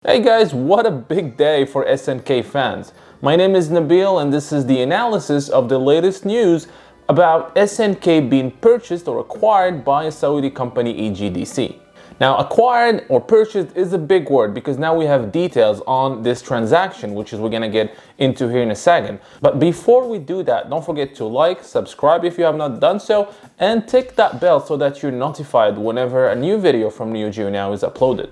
Hey guys, what a big day for SNK fans. My name is Nabil and this is the analysis of the latest news about SNK being purchased or acquired by a Saudi company EGDC. Now, acquired or purchased is a big word because now we have details on this transaction, which is we're gonna get into here in a second. But before we do that, don't forget to like, subscribe if you have not done so, and tick that bell so that you're notified whenever a new video from NeoGeo is uploaded.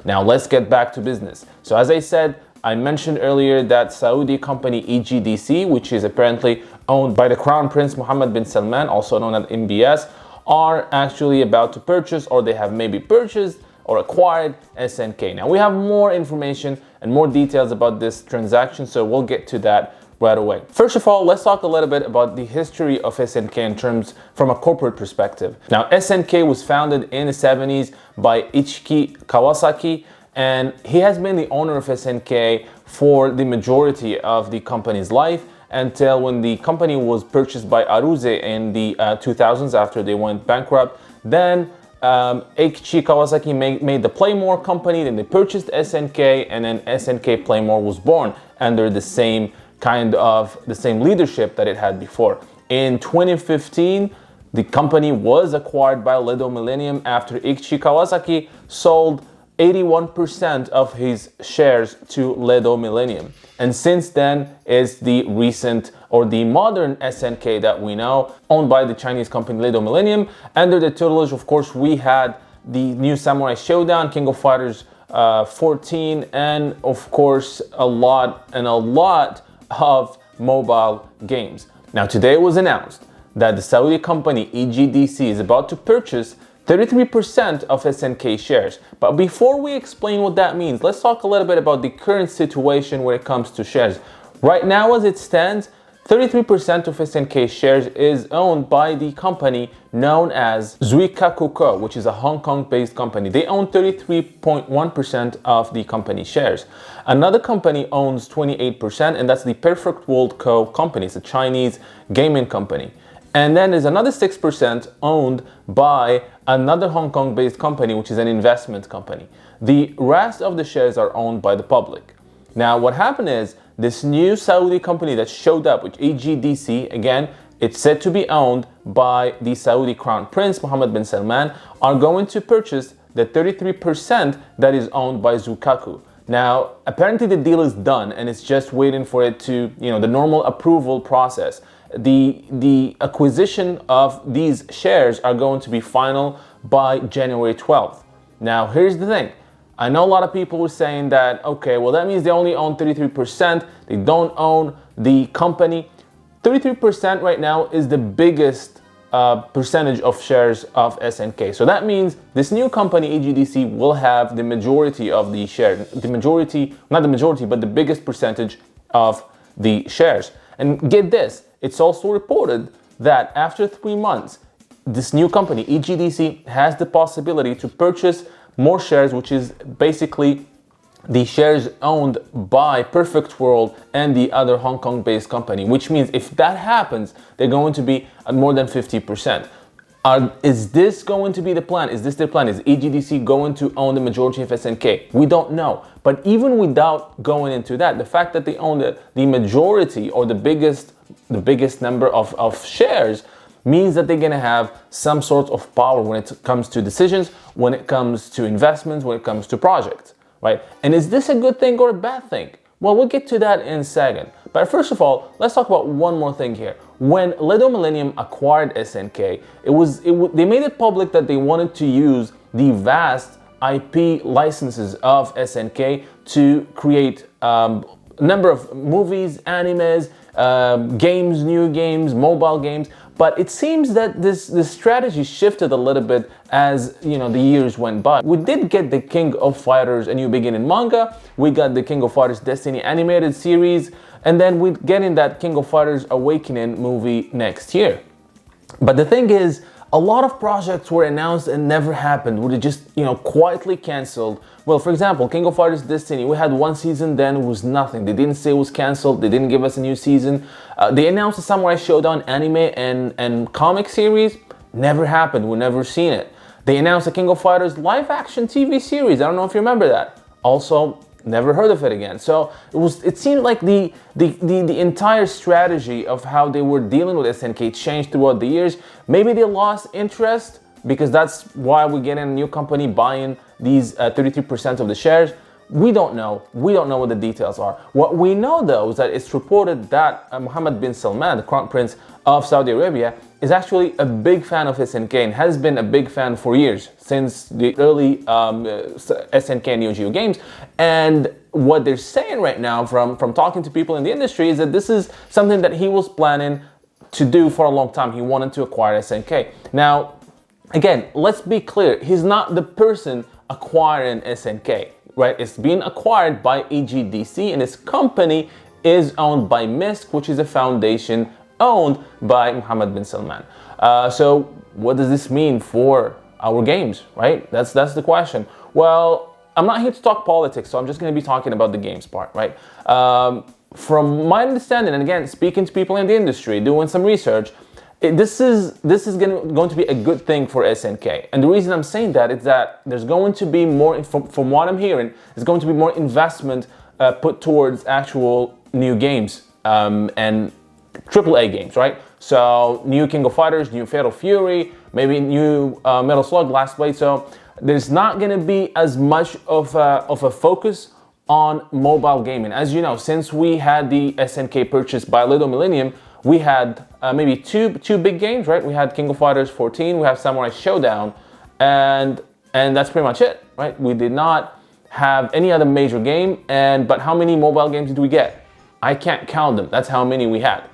Now let's get back to business. So as I said, I mentioned earlier that Saudi company EGDC, which is apparently owned by the Crown Prince Mohammed bin Salman, also known as MBS, are actually about to purchase, or they have maybe purchased or acquired SNK. Now we have more information and more details about this transaction, so we'll get to that right away. First of all, let's talk a little bit about the history of SNK in terms from a corporate perspective. Now, SNK was founded in the 70s by Ichiki Kawasaki, and he has been the owner of SNK for the majority of the company's life until when the company was purchased by Aruze in the 2000s after they went bankrupt. Then Ichiki Kawasaki made the Playmore company, then they purchased SNK, and then SNK Playmore was born under the same leadership that it had before. In 2015, the company was acquired by Ledo Millennium after Ichiki Kawasaki sold 81% of his shares to Ledo Millennium. And since then is the recent or the modern SNK that we know, owned by the Chinese company Ledo Millennium. Under the tutelage, of course, we had the new Samurai Showdown, King of Fighters 14, and of course a lot of mobile games. Now today it was announced that the Saudi company EGDC is about to purchase 33% of SNK shares. But before we explain what that means, let's talk a little bit about the current situation when it comes to shares. Right now as it stands, 33% of SNK shares is owned by the company known as Zuikakuko, which is a Hong Kong-based company. They own 33.1% of the company shares. Another company owns 28%, and that's the Perfect World Co. company. It's a Chinese gaming company. And then there's another 6% owned by another Hong Kong-based company, which is an investment company. The rest of the shares are owned by the public. Now, what happened is this new Saudi company that showed up, with EGDC, again, it's said to be owned by the Saudi Crown Prince Mohammed bin Salman, are going to purchase the 33% that is owned by Zuikaku. Now, apparently the deal is done and it's just waiting for it to, the normal approval process. The acquisition of these shares are going to be final by January 12th. Now, here's the thing. I know a lot of people were saying that, okay, well, that means they only own 33%. They don't own the company. 33% right now is the biggest percentage of shares of SNK. So that means this new company, EGDC, will have the majority of the shares. Not the majority, but the biggest percentage of the shares. And get this, it's also reported that after 3 months, this new company, EGDC, has the possibility to purchase more shares, which is basically the shares owned by Perfect World and the other Hong Kong-based company, which means if that happens, they're going to be at more than 50%. Is this going to be the plan? Is this their plan? Is EGDC going to own the majority of SNK? We don't know. But even without going into that, the fact that they own the majority or the biggest number of shares means that they're going to have some sort of power when it comes to decisions, when it comes to investments, when it comes to projects, right? And is this a good thing or a bad thing? Well, we'll get to that in a second. But first of all, let's talk about one more thing here. When Ledo Millennium acquired SNK, they made it public that they wanted to use the vast IP licenses of SNK to create a number of movies, animes, games, new games, mobile games. But it seems that this strategy shifted a little bit as the years went by. We did get the King of Fighters A New Beginning manga. We got the King of Fighters Destiny animated series. And then we're getting that King of Fighters Awakening movie next year. But the thing is, a lot of projects were announced and never happened. Were just, quietly canceled. Well, for example, King of Fighters Destiny, we had one season, then it was nothing. They didn't say it was canceled. They didn't give us a new season. They announced the Samurai Showdown anime and comic series. Never happened. We've never seen it. They announced the King of Fighters live action TV series. I don't know if you remember that. Also, never heard of it again. So it seemed like the entire strategy of how they were dealing with SNK changed throughout the years. Maybe they lost interest, because that's why we get in a new company buying these 33% of the shares. We don't know. We don't know what the details are. What we know, though, is that it's reported that Mohammed bin Salman, the Crown Prince of Saudi Arabia, is actually a big fan of SNK and has been a big fan for years, since the early SNK Neo Geo games. And what they're saying right now from talking to people in the industry is that this is something that he was planning to do for a long time. He wanted to acquire SNK. Now, again, let's be clear. He's not the person acquiring SNK, right? It's being acquired by AGDC, and his company is owned by MISC, which is a foundation owned by Mohammed bin Salman. So what does this mean for our games, right? That's the question. Well, I'm not here to talk politics, so I'm just going to be talking about the games part, right? From my understanding, and again, speaking to people in the industry, doing some research, this is going to be a good thing for SNK. And the reason I'm saying that is that there's going to be more, from what I'm hearing, there's going to be more investment put towards actual new games and AAA games, right? So new King of Fighters, new Fatal Fury, maybe new Metal Slug, Last Blade. So there's not going to be as much of a focus on mobile gaming. As you know, since we had the SNK purchase by Little Millennium, we had maybe two big games, right? We had King of Fighters 14, we have Samurai Showdown, and that's pretty much it, right? We did not have any other major game, but how many mobile games did we get? I can't count them. That's how many we had.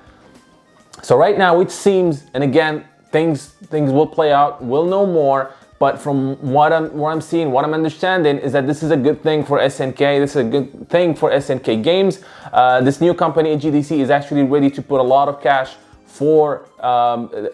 So right now it seems, and again, things will play out, we'll know more, but from what I'm seeing, what I'm understanding is that this is a good thing for SNK. This is a good thing for SNK games. This new company, AGDC, is actually ready to put a lot of cash for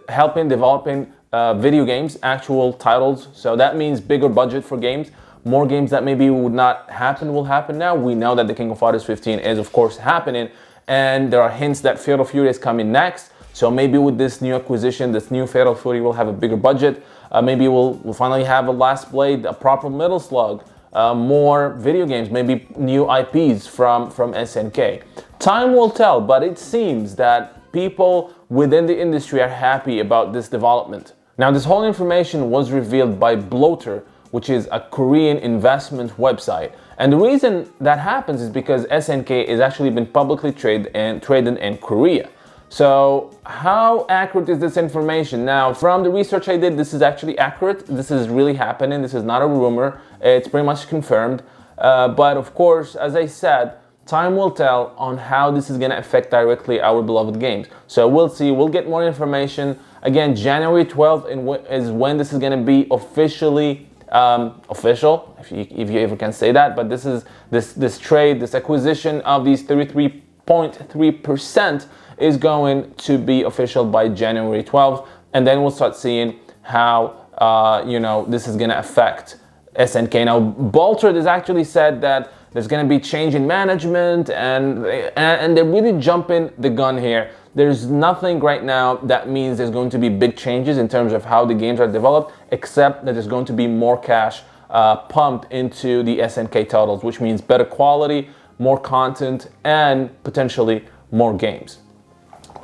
helping developing video games, actual titles. So that means bigger budget for games. More games that maybe would not happen will happen now. We know that the King of Fighters 15 is, of course, happening, and there are hints that Fatal Fury is coming next. So maybe with this new acquisition, this new Fatal Fury will have a bigger budget. Maybe we'll finally have a Last Blade, a proper Metal Slug, more video games, maybe new IPs from SNK. Time will tell, but it seems that people within the industry are happy about this development. Now, this whole information was revealed by Bloater, which is a Korean investment website. And the reason that happens is because SNK has actually been publicly traded in Korea. So how accurate is this information? Now, from the research I did, this is actually accurate. This is really happening. This is not a rumor. It's pretty much confirmed. But of course, as I said, time will tell on how this is going to affect directly our beloved games. So we'll see. We'll get more information. Again, January 12th is when this is going to be officially official, if you ever can say that. But this is this trade, this acquisition of these 33.3% is going to be official by January 12th, and then we'll start seeing how this is going to affect SNK. Now, Bolter has actually said that there's going to be change in management, and they're really jumping the gun here. There's nothing right now that means there's going to be big changes in terms of how the games are developed, except that there's going to be more cash pumped into the SNK titles, which means better quality, more content, and potentially more games.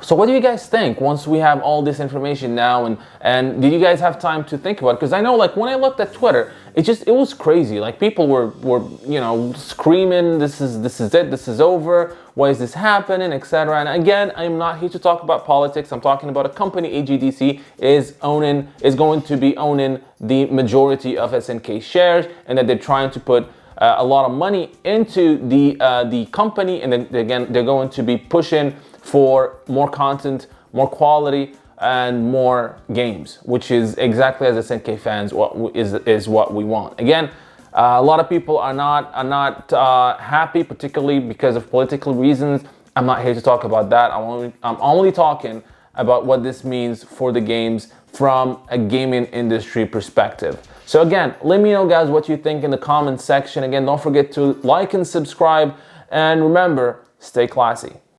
So what do you guys think once we have all this information now, and did you guys have time to think about it? Because I know, like, when I looked at Twitter, it was crazy. Like, people were screaming, this is it, this is over, why is this happening, etc. And again, I'm not here to talk about politics. I'm talking about a company, AGDC, is going to be owning the majority of SNK shares, and that they're trying to put a lot of money into the company, and then again, they're going to be pushing for more content, more quality, and more games, which is exactly, as SNK fans, is what we want. Again, a lot of people are not happy, particularly because of political reasons. I'm not here to talk about that. I'm only talking about what this means for the games from a gaming industry perspective. So again, let me know, guys, what you think in the comment section. Again, don't forget to like and subscribe, and remember, stay classy.